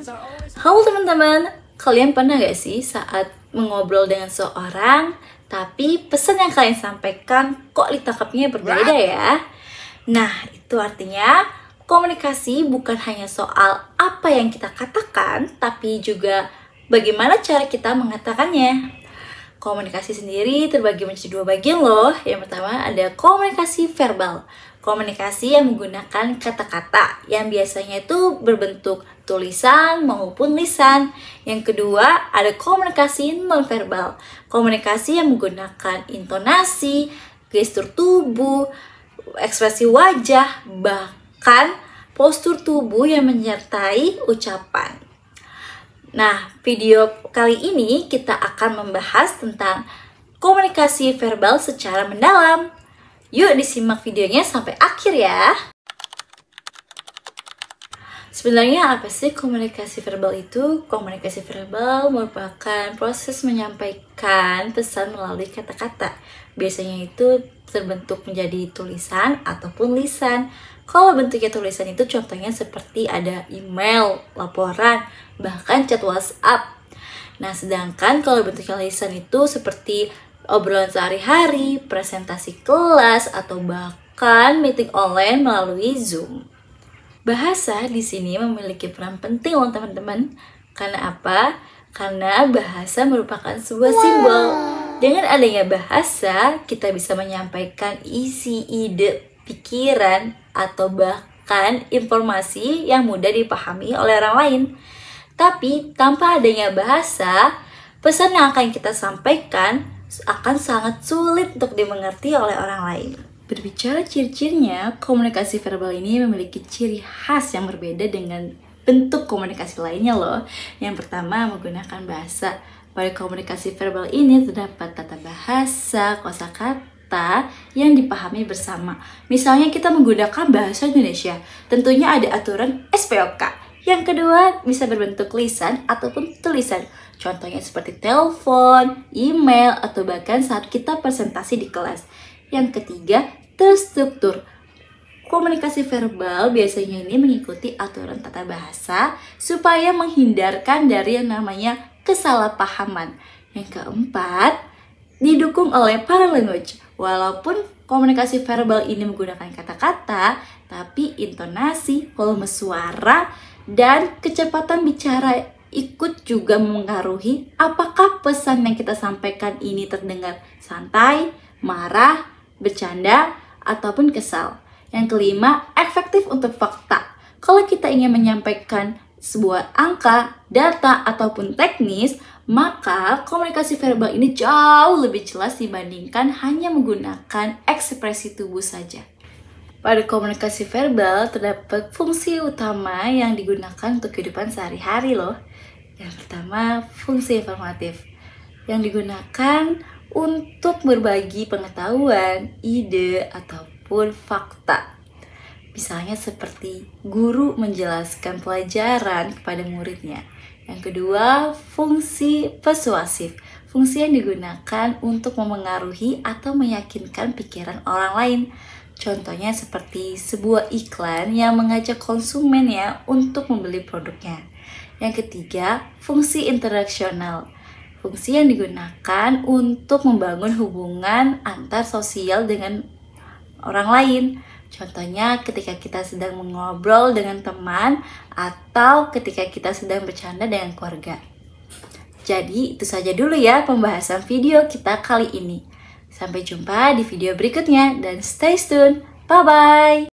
Halo teman-teman, kalian pernah gak sih saat mengobrol dengan seorang tapi pesan yang kalian sampaikan kok ditangkapnya berbeda ya? Nah, itu artinya komunikasi bukan hanya soal apa yang kita katakan, tapi juga bagaimana cara kita mengatakannya. Komunikasi sendiri terbagi menjadi dua bagian loh. Yang pertama ada komunikasi verbal. Komunikasi yang menggunakan kata-kata yang biasanya itu berbentuk tulisan maupun lisan. Yang kedua ada komunikasi nonverbal. Komunikasi yang menggunakan intonasi, gestur tubuh, ekspresi wajah, bahkan postur tubuh yang menyertai ucapan. Nah, video kali ini kita akan membahas tentang komunikasi verbal secara mendalam. Yuk disimak videonya sampai akhir ya. Sebenarnya apa sih komunikasi verbal itu? Komunikasi verbal merupakan proses menyampaikan pesan melalui kata-kata. Biasanya itu terbentuk menjadi tulisan ataupun lisan. Kalau bentuknya tulisan itu contohnya seperti ada email, laporan, bahkan chat WhatsApp. Nah, sedangkan kalau bentuknya lisan itu seperti obrolan sehari-hari, presentasi kelas, atau bahkan meeting online melalui Zoom. Bahasa di sini memiliki peran penting loh teman-teman. Karena apa? Karena bahasa merupakan sebuah simbol. Dengan adanya bahasa, kita bisa menyampaikan isi ide, pikiran, atau bahkan informasi yang mudah dipahami oleh orang lain. Tapi tanpa adanya bahasa, pesan yang akan kita sampaikan akan sangat sulit untuk dimengerti oleh orang lain. Berbicara ciri-cirinya, komunikasi verbal ini memiliki ciri khas yang berbeda dengan bentuk komunikasi lainnya loh. Yang pertama menggunakan bahasa. Pada komunikasi verbal ini terdapat tata bahasa, kosakata yang dipahami bersama. Misalnya kita menggunakan bahasa Indonesia, tentunya ada aturan SPOK. Yang kedua bisa berbentuk lisan ataupun tulisan. Contohnya seperti telepon, email, atau bahkan saat kita presentasi di kelas. Yang ketiga, terstruktur. Komunikasi verbal biasanya ini mengikuti aturan tata bahasa supaya menghindarkan dari yang namanya kesalahpahaman. Yang keempat, didukung oleh paralanguage. Walaupun komunikasi verbal ini menggunakan kata-kata, tapi intonasi, volume suara, dan kecepatan bicara ikut juga mempengaruhi apakah pesan yang kita sampaikan ini terdengar santai, marah, bercanda, ataupun kesal. Yang kelima, efektif untuk fakta. Kalau kita ingin menyampaikan sebuah angka, data, ataupun teknis, maka komunikasi verbal ini jauh lebih jelas dibandingkan hanya menggunakan ekspresi tubuh saja. Pada komunikasi verbal terdapat fungsi utama yang digunakan untuk kehidupan sehari-hari loh. Yang pertama, fungsi informatif yang digunakan untuk berbagi pengetahuan, ide, ataupun fakta. Misalnya seperti guru menjelaskan pelajaran kepada muridnya. Yang kedua, fungsi persuasif. Fungsi yang digunakan untuk memengaruhi atau meyakinkan pikiran orang lain. Contohnya seperti sebuah iklan yang mengajak konsumen ya untuk membeli produknya. Yang ketiga, fungsi interaksional. Fungsi yang digunakan untuk membangun hubungan antar sosial dengan orang lain. Contohnya ketika kita sedang mengobrol dengan teman atau ketika kita sedang bercanda dengan keluarga. Jadi itu saja dulu ya pembahasan video kita kali ini. Sampai jumpa di video berikutnya dan stay tune. Bye-bye!